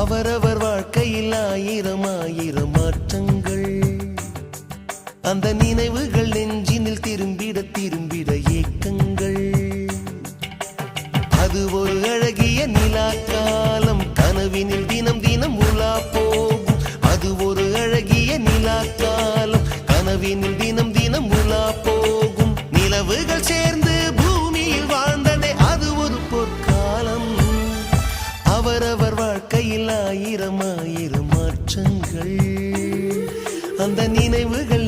அவரவர் வாழ்க்கையில் ஆயிரம் ஆயிரம் மாற்றங்கள். அந்த நினைவுகள் நெஞ்சினில் திரும்பிட திரும்பிட ஏக்கங்கள். அது ஒரு அழகிய நிலா காலம், கனவினில் தினம் தினம் உலா போகும். அது ஒரு அழகிய நிலா காலம், கனவினில் தினம் தினம் உலா போகும். நிலவுகள் சேர்ந்து பூமியில் வாழ்ந்ததே அது ஒரு பொற்காலம். அவரவர் வாழ்க்கையில் ஆயிரம் ஆயிரம் மாற்றங்கள். அந்த நினைவுகள்